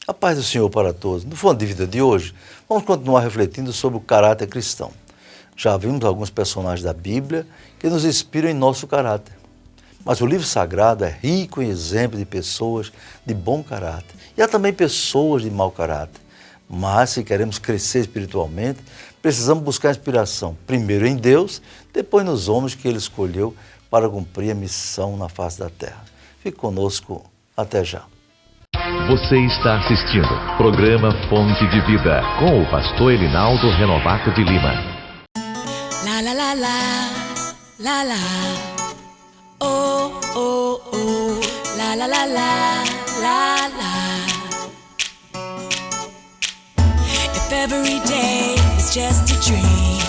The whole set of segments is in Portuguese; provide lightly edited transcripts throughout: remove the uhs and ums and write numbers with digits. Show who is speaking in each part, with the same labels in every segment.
Speaker 1: A paz do Senhor para todos. No Fonte de Vida de hoje, vamos continuar refletindo sobre o caráter cristão. Já vimos alguns personagens da Bíblia que nos inspiram em nosso caráter. Mas o livro sagrado é rico em exemplos de pessoas de bom caráter. E há também pessoas de mau caráter. Mas, se queremos crescer espiritualmente, precisamos buscar inspiração, primeiro em Deus, depois nos homens que Ele escolheu para cumprir a missão na face da terra. Fique conosco, até já.
Speaker 2: Você está assistindo programa Fonte de Vida com o pastor Elinaldo Renovato de Lima.
Speaker 3: La la la la, la la, oh oh oh, la la la la, la la. If every day is just a dream,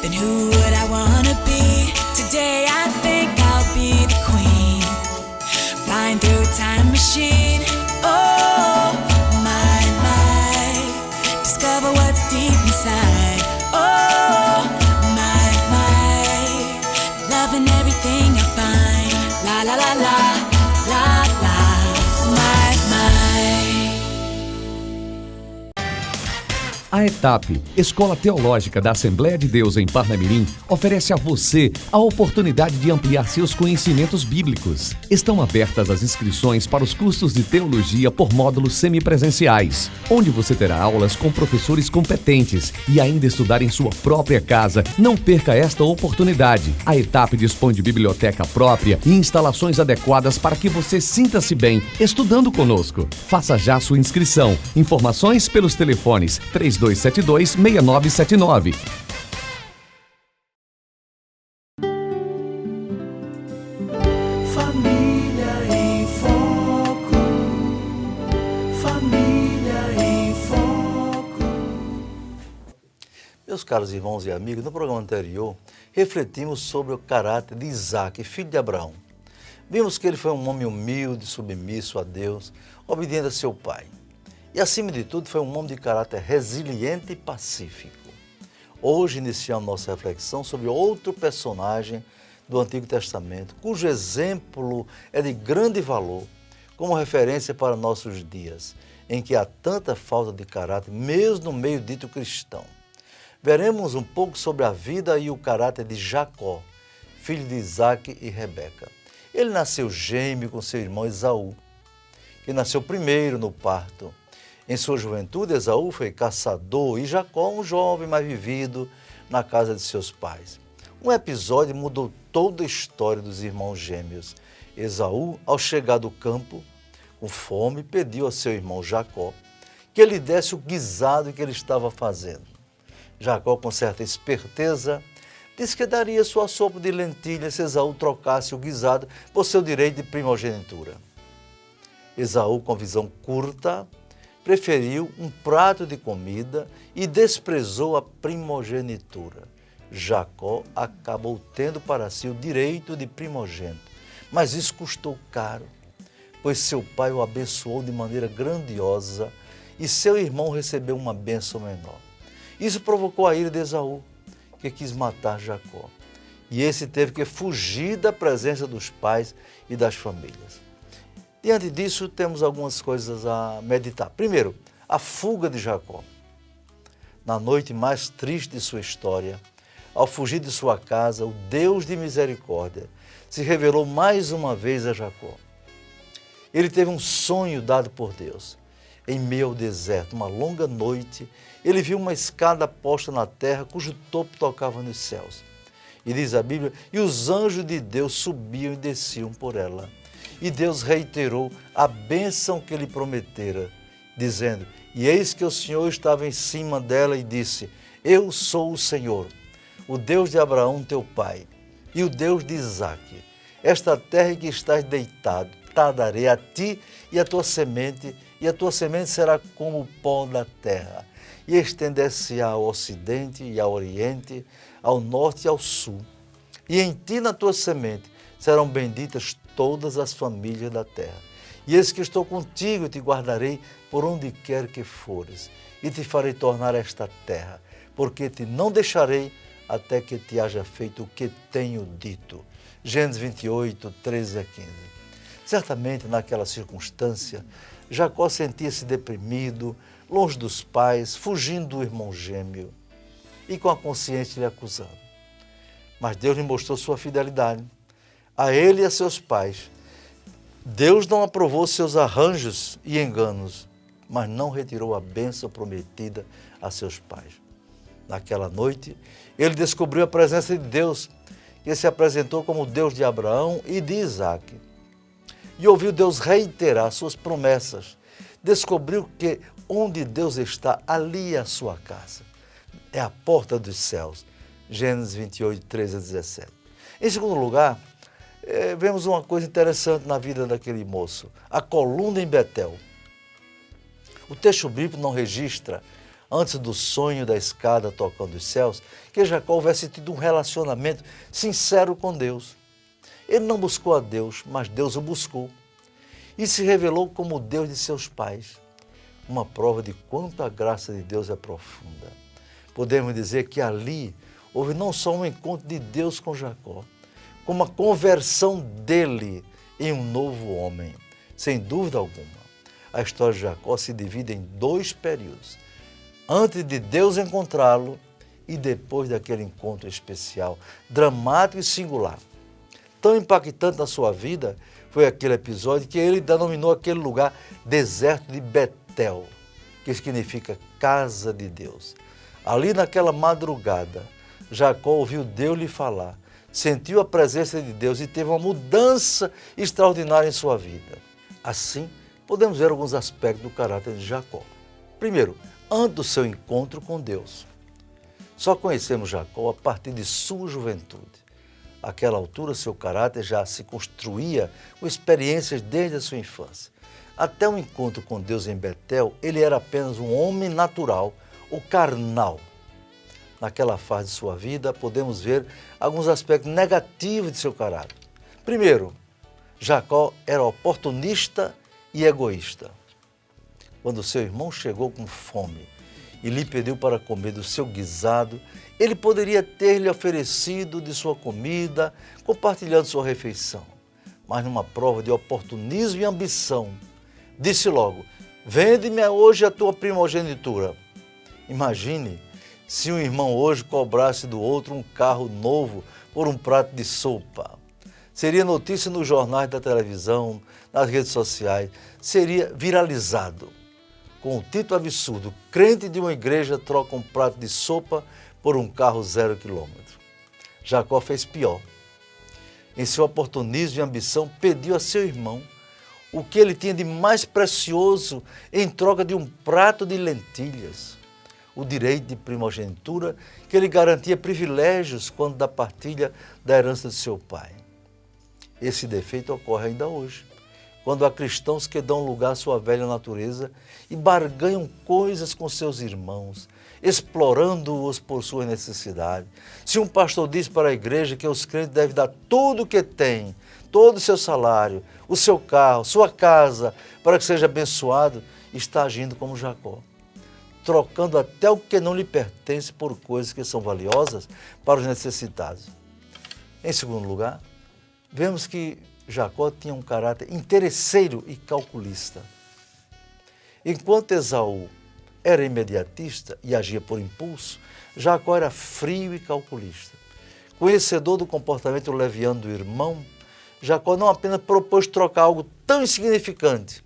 Speaker 3: then who would I wanna be? Today I think I'll be the queen, flying through a time machine. Oh, my, discover what's deep inside. Oh, my, loving everything I find. La la la la, la la, my.
Speaker 4: A ETAP, Escola Teológica da Assembleia de Deus em Parnamirim, oferece a você a oportunidade de ampliar seus conhecimentos bíblicos. Estão abertas as inscrições para os cursos de teologia por módulos semipresenciais, onde você terá aulas com professores competentes e ainda estudar em sua própria casa. Não perca esta oportunidade. A ETAP dispõe de biblioteca própria e instalações adequadas para que você sinta-se bem estudando conosco. Faça já sua inscrição. Informações pelos telefones 3272-6979.
Speaker 5: Família em Foco. Família em Foco.
Speaker 1: Meus caros irmãos e amigos, no programa anterior, refletimos sobre o caráter de Isaac, filho de Abraão. Vimos que ele foi um homem humilde, submisso a Deus, obediente a seu pai. E, acima de tudo, foi um homem de caráter resiliente e pacífico. Hoje iniciamos nossa reflexão sobre outro personagem do Antigo Testamento, cujo exemplo é de grande valor, como referência para nossos dias, em que há tanta falta de caráter, mesmo no meio dito cristão. Veremos um pouco sobre a vida e o caráter de Jacó, filho de Isaac e Rebeca. Ele nasceu gêmeo com seu irmão Esaú, que nasceu primeiro no parto. Em sua juventude, Esaú foi caçador e Jacó um jovem mais vivido na casa de seus pais. Um episódio mudou toda a história dos irmãos gêmeos. Esaú, ao chegar do campo, com fome, pediu a seu irmão Jacó que lhe desse o guisado que ele estava fazendo. Jacó, com certa esperteza, disse que daria sua sopa de lentilha se Esaú trocasse o guisado por seu direito de primogenitura. Esaú, com visão curta, preferiu um prato de comida e desprezou a primogenitura. Jacó acabou tendo para si o direito de primogênito, mas isso custou caro, pois seu pai o abençoou de maneira grandiosa e seu irmão recebeu uma bênção menor. Isso provocou a ira de Esaú, que quis matar Jacó, e esse teve que fugir da presença dos pais e das famílias. Diante disso, temos algumas coisas a meditar. Primeiro, a fuga de Jacó. Na noite mais triste de sua história, ao fugir de sua casa, o Deus de misericórdia se revelou mais uma vez a Jacó. Ele teve um sonho dado por Deus. Em meio ao deserto, uma longa noite, ele viu uma escada posta na terra, cujo topo tocava nos céus. E diz a Bíblia, e os anjos de Deus subiam e desciam por ela. E Deus reiterou a bênção que lhe prometera, dizendo, e eis que o Senhor estava em cima dela e disse, eu sou o Senhor, o Deus de Abraão teu pai, e o Deus de Isaque. Esta terra em que estás deitado, darei a ti e a tua semente será como o pó da terra, e estender-se-á ao ocidente e ao oriente, ao norte e ao sul. E em ti, na tua semente, serão benditas todas as famílias da terra. E eis que estou contigo e te guardarei por onde quer que fores, e te farei tornar esta terra, porque te não deixarei até que te haja feito o que tenho dito. Gênesis 28, 13 a 15. Certamente, naquela circunstância, Jacó sentia-se deprimido, longe dos pais, fugindo do irmão gêmeo e com a consciência lhe acusando. Mas Deus lhe mostrou sua fidelidade a ele e a seus pais. Deus não aprovou seus arranjos e enganos, mas não retirou a bênção prometida a seus pais. Naquela noite, ele descobriu a presença de Deus, que se apresentou como o Deus de Abraão e de Isaque. E ouviu Deus reiterar suas promessas. Descobriu que onde Deus está, ali é a sua casa. É a porta dos céus. Gênesis 28, 13 a 17. Em segundo lugar, vemos uma coisa interessante na vida daquele moço. A coluna em Betel. O texto bíblico não registra, antes do sonho da escada tocando os céus, que Jacó houvesse tido um relacionamento sincero com Deus. Ele não buscou a Deus, mas Deus o buscou. E se revelou como o Deus de seus pais. Uma prova de quanto a graça de Deus é profunda. Podemos dizer que ali houve não só um encontro de Deus com Jacó, como a conversão dele em um novo homem. Sem dúvida alguma, a história de Jacó se divide em dois períodos. Antes de Deus encontrá-lo e depois daquele encontro especial, dramático e singular. Tão impactante na sua vida foi aquele episódio que ele denominou aquele lugar deserto de Betel, que significa casa de Deus. Ali naquela madrugada, Jacó ouviu Deus lhe falar, sentiu a presença de Deus e teve uma mudança extraordinária em sua vida. Assim, podemos ver alguns aspectos do caráter de Jacó. Primeiro, antes do seu encontro com Deus. Só conhecemos Jacó a partir de sua juventude. Àquela altura, seu caráter já se construía com experiências desde a sua infância. Até o encontro com Deus em Betel, ele era apenas um homem natural ou carnal. Naquela fase de sua vida, podemos ver alguns aspectos negativos de seu caráter. Primeiro, Jacó era oportunista e egoísta. Quando seu irmão chegou com fome e lhe pediu para comer do seu guisado, ele poderia ter lhe oferecido de sua comida, compartilhando sua refeição. Mas numa prova de oportunismo e ambição, disse logo, vende-me hoje a tua primogenitura. Imagine se um irmão hoje cobrasse do outro um carro novo por um prato de sopa. Seria notícia nos jornais da televisão, nas redes sociais, seria viralizado. Com o título absurdo, crente de uma igreja troca um prato de sopa por um carro 0 quilômetro. Jacó fez pior. Em seu oportunismo e ambição, pediu a seu irmão o que ele tinha de mais precioso em troca de um prato de lentilhas. O direito de primogenitura que lhe garantia privilégios quando da partilha da herança de seu pai. Esse defeito ocorre ainda hoje, quando há cristãos que dão lugar à sua velha natureza e barganham coisas com seus irmãos, explorando-os por sua necessidade. Se um pastor diz para a igreja que os crentes devem dar tudo o que têm, todo o seu salário, o seu carro, sua casa, para que seja abençoado, está agindo como Jacó, trocando até o que não lhe pertence por coisas que são valiosas para os necessitados. Em segundo lugar, vemos que Jacó tinha um caráter interesseiro e calculista. Enquanto Esaú era imediatista e agia por impulso, Jacó era frio e calculista. Conhecedor do comportamento leviano do irmão, Jacó não apenas propôs trocar algo tão insignificante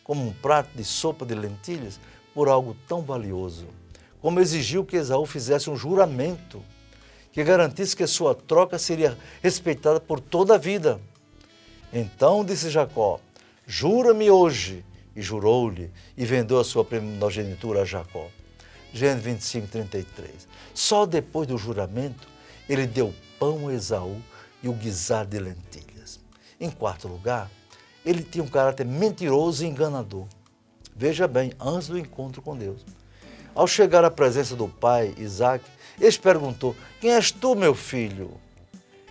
Speaker 1: como um prato de sopa de lentilhas por algo tão valioso, como exigiu que Esaú fizesse um juramento que garantisse que sua troca seria respeitada por toda a vida. Então disse Jacó, jura-me hoje, e jurou-lhe, e vendeu a sua primogenitura a Jacó. Gênesis 25, 33. Só depois do juramento, ele deu pão a Esaú e o guisado de lentilhas. Em quarto lugar, ele tinha um caráter mentiroso e enganador. Veja bem, antes do encontro com Deus. Ao chegar à presença do pai, Isaque, este perguntou, quem és tu, meu filho?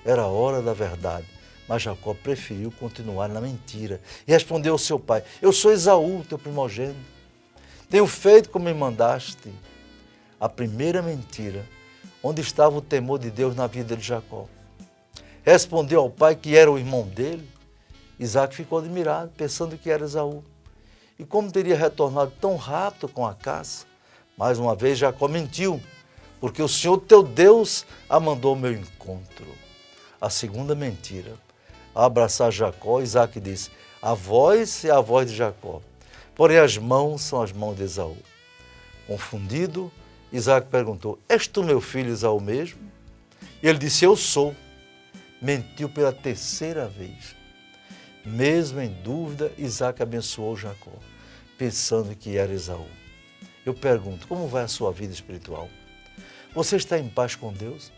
Speaker 1: Era a hora da verdade. Mas Jacó preferiu continuar na mentira e respondeu ao seu pai, eu sou Esaú, teu primogênito. Tenho feito como me mandaste. A primeira mentira, onde estava o temor de Deus na vida de Jacó. Respondeu ao pai que era o irmão dele. Isaque ficou admirado, pensando que era Esaú. E como teria retornado tão rápido com a caça? Mais uma vez Jacó mentiu, porque o Senhor teu Deus a mandou ao meu encontro. A segunda mentira. Ao abraçar Jacó, Isaac disse: a voz é a voz de Jacó, porém as mãos são as mãos de Esaú. Confundido, Isaac perguntou: és tu meu filho Esaú mesmo? E ele disse: eu sou. Mentiu pela terceira vez. Mesmo em dúvida, Isaac abençoou Jacó, pensando que era Esaú. Eu pergunto, como vai a sua vida espiritual? Você está em paz com Deus?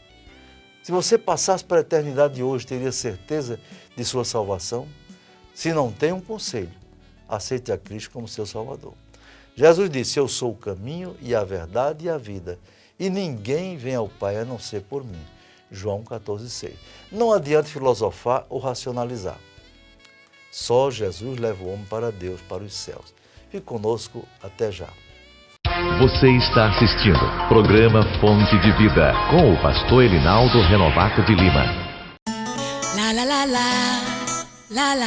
Speaker 1: Se você passasse para a eternidade de hoje, teria certeza de sua salvação? Se não tem, um conselho: aceite a Cristo como seu Salvador. Jesus disse: eu sou o caminho e a verdade e a vida, e ninguém vem ao Pai a não ser por mim. João 14,6. Não adianta filosofar ou racionalizar. Só Jesus leva o homem para Deus, para os céus. Fique conosco, até já.
Speaker 2: Você está assistindo programa Fonte de Vida com o pastor Elinaldo Renovato de Lima.
Speaker 3: La la la la, la la.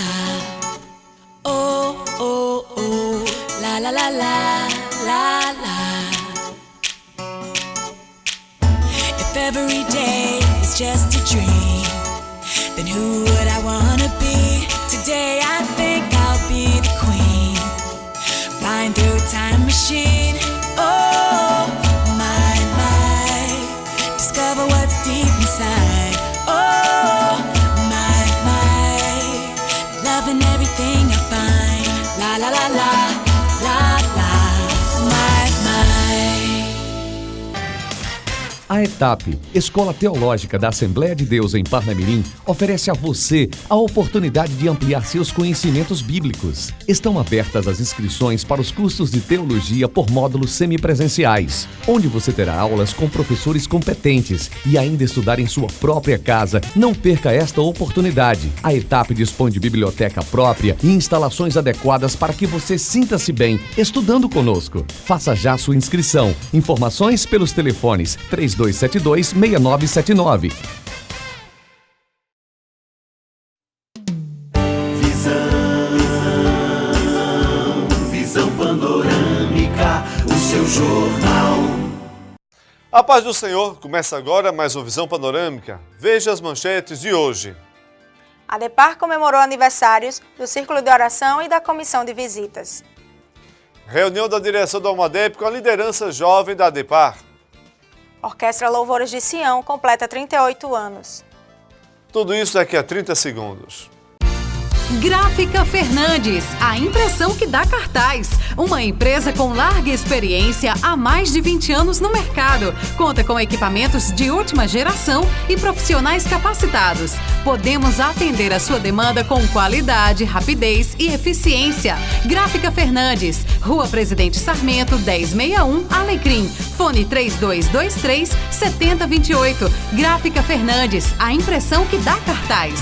Speaker 3: Oh oh oh, la la la la, la la. If every day is just a dream, then who would I wanna be? Today I think I'll be the queen, flying through a time machine. Oh my my, discover what's deep inside. Oh my my, loving everything I find. La la la la, la la, my my.
Speaker 4: A ETAP, Escola Teológica da Assembleia de Deus em Parnamirim, oferece a você a oportunidade de ampliar seus conhecimentos bíblicos. Estão abertas as inscrições para os cursos de teologia por módulos semipresenciais, onde você terá aulas com professores competentes e ainda estudar em sua própria casa. Não perca esta oportunidade. A ETAP dispõe de biblioteca própria e instalações adequadas para que você sinta-se bem estudando conosco. Faça já sua inscrição. Informações pelos telefones 3272-6979.
Speaker 5: Visão panorâmica, o seu jornal.
Speaker 6: A paz do Senhor, começa agora mais uma Visão Panorâmica. Veja as manchetes de hoje.
Speaker 7: A ADEPAR comemorou aniversários do Círculo de Oração e da Comissão de Visitas.
Speaker 6: Reunião da direção da UMADEP com a liderança jovem da ADEPAR.
Speaker 7: Orquestra Louvores de Sião completa 38 anos.
Speaker 6: Tudo isso daqui a 30 segundos.
Speaker 8: Gráfica Fernandes, a impressão que dá cartaz. Uma empresa com larga experiência há mais de 20 anos no mercado. Conta com equipamentos de última geração e profissionais capacitados. Podemos atender a sua demanda com qualidade, rapidez e eficiência. Gráfica Fernandes, Rua Presidente Sarmento, 1061, Alecrim. Fone 3223-7028. Gráfica Fernandes, a impressão que dá cartaz.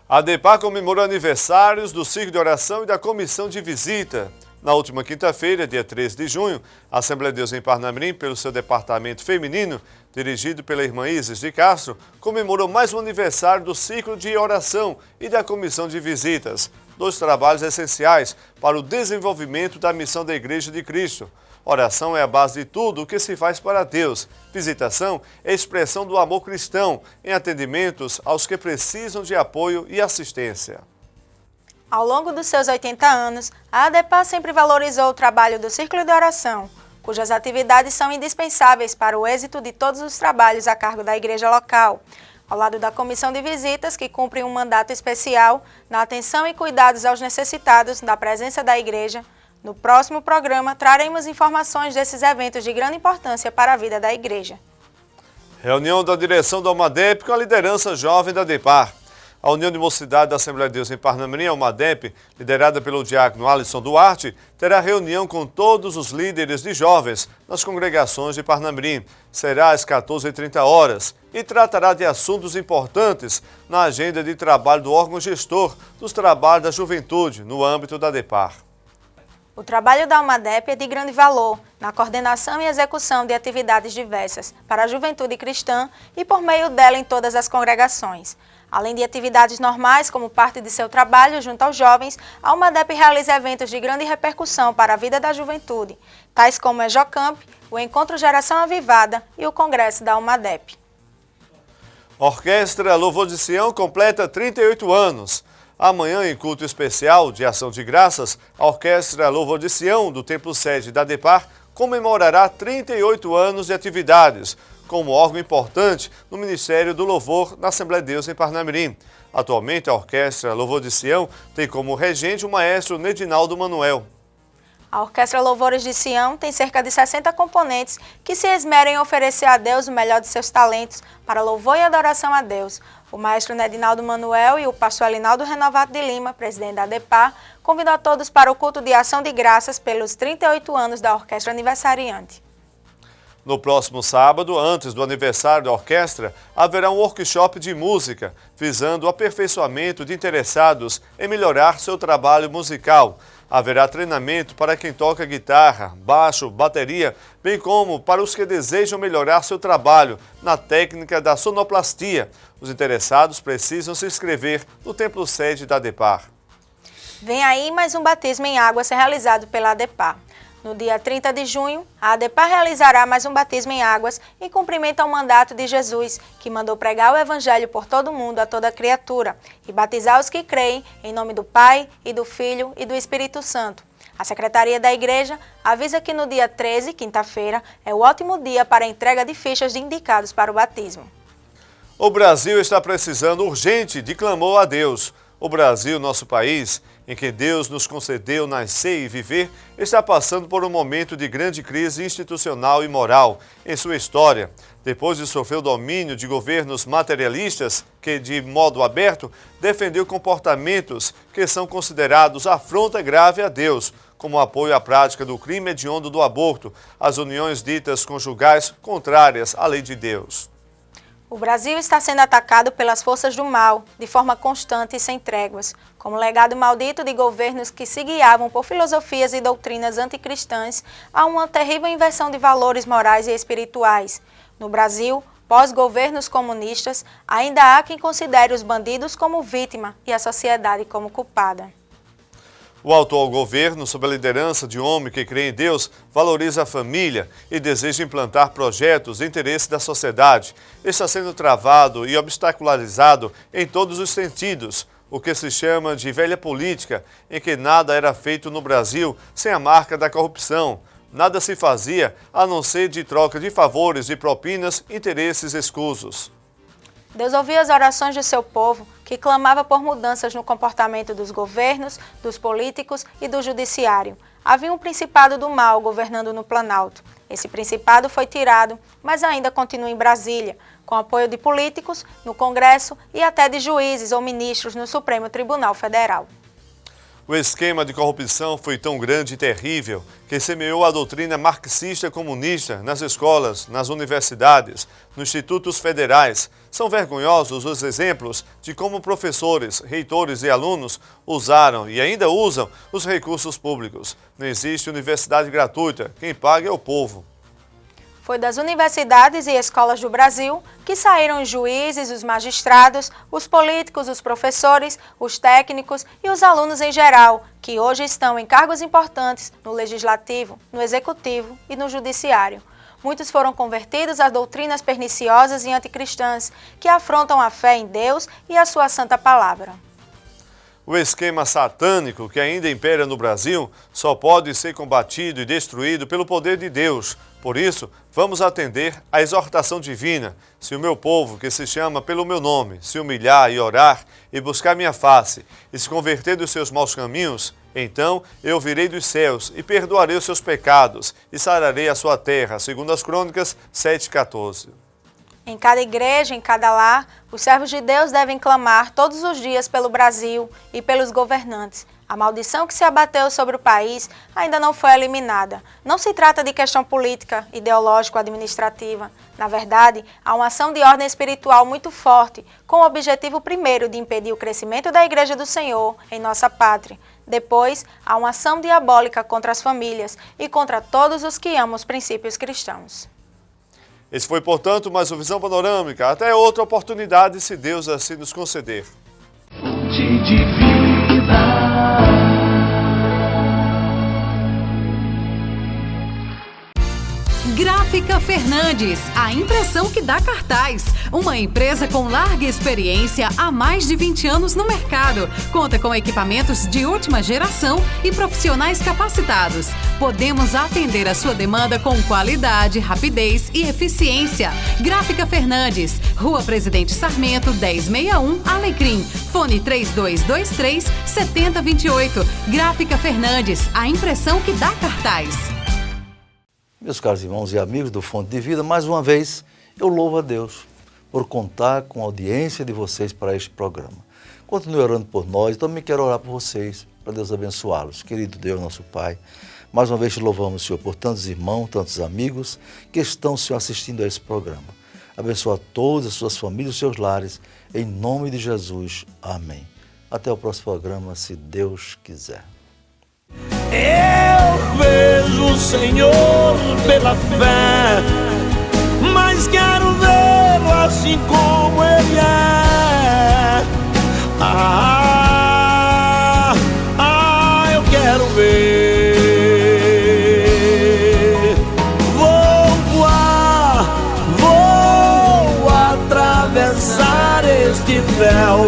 Speaker 6: A ADEPAR comemorou aniversários do Círculo de Oração e da Comissão de Visita. Na última quinta-feira, dia 13 de junho, a Assembleia de Deus em Parnamirim, pelo seu departamento feminino, dirigido pela irmã Isis de Castro, comemorou mais um aniversário do Círculo de Oração e da Comissão de Visitas, dois trabalhos essenciais para o desenvolvimento da missão da Igreja de Cristo. Oração é a base de tudo o que se faz para Deus. Visitação é a expressão do amor cristão em atendimentos aos que precisam de apoio e assistência.
Speaker 7: Ao longo dos seus 80 anos, a ADEPAR sempre valorizou o trabalho do Círculo de Oração, cujas atividades são indispensáveis para o êxito de todos os trabalhos a cargo da igreja local, ao lado da Comissão de Visitas, que cumpre um mandato especial na atenção e cuidados aos necessitados da presença da igreja. No próximo programa, traremos informações desses eventos de grande importância para a vida da igreja.
Speaker 6: Reunião da direção da UMADEP com a liderança jovem da ADEPAR. A União de Mocidade da Assembleia de Deus em Parnamirim, a UMADEP, liderada pelo diácono Alisson Duarte, terá reunião com todos os líderes de jovens nas congregações de Parnamirim. Será às 14h30 e tratará de assuntos importantes na agenda de trabalho do órgão gestor dos trabalhos da juventude no âmbito da ADEPAR.
Speaker 7: O trabalho da UMADEP é de grande valor na coordenação e execução de atividades diversas para a juventude cristã e por meio dela em todas as congregações. Além de atividades normais, como parte de seu trabalho junto aos jovens, a UMADEP realiza eventos de grande repercussão para a vida da juventude, tais como o EJOCamp, o Encontro Geração Avivada e o Congresso da UMADEP.
Speaker 6: Orquestra Louvor de Sião completa 38 anos. Amanhã, em culto especial de Ação de Graças, a Orquestra Louvor de Sião, do Templo Sede da ADEPAR, comemorará 38 anos de atividades, como órgão importante no Ministério do Louvor na Assembleia de Deus em Parnamirim. Atualmente, a Orquestra Louvor de Sião tem como regente o maestro Nedinaldo Manuel.
Speaker 7: A Orquestra Louvores de Sião tem cerca de 60 componentes que se esmeram em oferecer a Deus o melhor de seus talentos para louvor e adoração a Deus. O maestro Nedinaldo Manuel e o pastor Elinaldo Renovato de Lima, presidente da ADEPAR, convidam a todos para o culto de ação de graças pelos 38 anos da orquestra aniversariante.
Speaker 6: No próximo sábado, antes do aniversário da orquestra, haverá um workshop de música, visando o aperfeiçoamento de interessados em melhorar seu trabalho musical. Haverá treinamento para quem toca guitarra, baixo, bateria, bem como para os que desejam melhorar seu trabalho na técnica da sonoplastia. Os interessados precisam se inscrever no Templo Sede da ADEPAR.
Speaker 7: Vem aí mais um batismo em água a ser realizado pela ADEPAR. No dia 30 de junho, a ADEPAR realizará mais um batismo em águas em cumprimento ao mandato de Jesus, que mandou pregar o Evangelho por todo o mundo a toda criatura e batizar os que creem em nome do Pai, e do Filho e do Espírito Santo. A Secretaria da Igreja avisa que no dia 13, quinta-feira, é o ótimo dia para a entrega de fichas de indicados para o batismo.
Speaker 6: O Brasil está precisando urgente de clamor a Deus. O Brasil, nosso país, em que Deus nos concedeu nascer e viver, está passando por um momento de grande crise institucional e moral em sua história. Depois de sofrer o domínio de governos materialistas que, de modo aberto, defendeu comportamentos que são considerados afronta grave a Deus, como o apoio à prática do crime hediondo do aborto, as uniões ditas conjugais contrárias à lei de Deus.
Speaker 7: O Brasil está sendo atacado pelas forças do mal, de forma constante e sem tréguas, como legado maldito de governos que se guiavam por filosofias e doutrinas anticristãs a uma terrível inversão de valores morais e espirituais. No Brasil, pós-governos comunistas, ainda há quem considere os bandidos como vítima e a sociedade como culpada.
Speaker 6: O atual governo, sob a liderança de homem que crê em Deus, valoriza a família e deseja implantar projetos de interesse da sociedade. Está sendo travado e obstacularizado em todos os sentidos, o que se chama de velha política, em que nada era feito no Brasil sem a marca da corrupção. Nada se fazia a não ser de troca de favores e propinas, interesses escusos.
Speaker 7: Deus ouviu as orações do seu povo, que clamava por mudanças no comportamento dos governos, dos políticos e do judiciário. Havia um principado do mal governando no Planalto. Esse principado foi tirado, mas ainda continua em Brasília, com apoio de políticos no Congresso e até de juízes ou ministros no Supremo Tribunal Federal.
Speaker 6: O esquema de corrupção foi tão grande e terrível que semeou a doutrina marxista-comunista nas escolas, nas universidades, nos institutos federais. São vergonhosos os exemplos de como professores, reitores e alunos usaram e ainda usam os recursos públicos. Não existe universidade gratuita, quem paga é o povo.
Speaker 7: Foi das universidades e escolas do Brasil que saíram os juízes, os magistrados, os políticos, os professores, os técnicos e os alunos em geral, que hoje estão em cargos importantes no Legislativo, no Executivo e no Judiciário. Muitos foram convertidos a doutrinas perniciosas e anticristãs, que afrontam a fé em Deus e a sua santa palavra.
Speaker 6: O esquema satânico que ainda impera no Brasil só pode ser combatido e destruído pelo poder de Deus. Por isso, vamos atender à exortação divina. Se o meu povo, que se chama pelo meu nome, se humilhar e orar e buscar minha face e se converter dos seus maus caminhos, então eu virei dos céus e perdoarei os seus pecados e sararei a sua terra, segundo as Crônicas 7:14.
Speaker 7: Em cada igreja, em cada lar, os servos de Deus devem clamar todos os dias pelo Brasil e pelos governantes. A maldição que se abateu sobre o país ainda não foi eliminada. Não se trata de questão política, ideológico-administrativa. Na verdade, há uma ação de ordem espiritual muito forte, com o objetivo primeiro de impedir o crescimento da Igreja do Senhor em nossa pátria. Depois, há uma ação diabólica contra as famílias e contra todos os que amam os princípios cristãos.
Speaker 6: Esse foi, portanto, mais uma Visão Panorâmica. Até outra oportunidade, se Deus assim nos conceder.
Speaker 5: Fonte de vida.
Speaker 8: Gráfica Fernandes, a impressão que dá cartaz. Uma empresa com larga experiência há mais de 20 anos no mercado. Conta com equipamentos de última geração e profissionais capacitados. Podemos atender a sua demanda com qualidade, rapidez e eficiência. Gráfica Fernandes, Rua Presidente Sarmento, 1061, Alecrim. Fone 3223-7028. Gráfica Fernandes, a impressão que dá cartaz.
Speaker 1: Meus caros irmãos e amigos do Fonte de Vida, mais uma vez eu louvo a Deus por contar com a audiência de vocês para este programa. Continue orando por nós, também quero orar por vocês, para Deus abençoá-los. Querido Deus, nosso Pai, mais uma vez te louvamos, Senhor, por tantos irmãos, tantos amigos que estão, Senhor, assistindo a esse programa. Abençoa todas as suas famílias e seus lares, em nome de Jesus. Amém. Até o próximo programa, se Deus quiser.
Speaker 5: Eu vejo o Senhor pela fé, mas quero vê-lo assim como Ele é. Eu quero ver. Vou voar, vou atravessar este véu.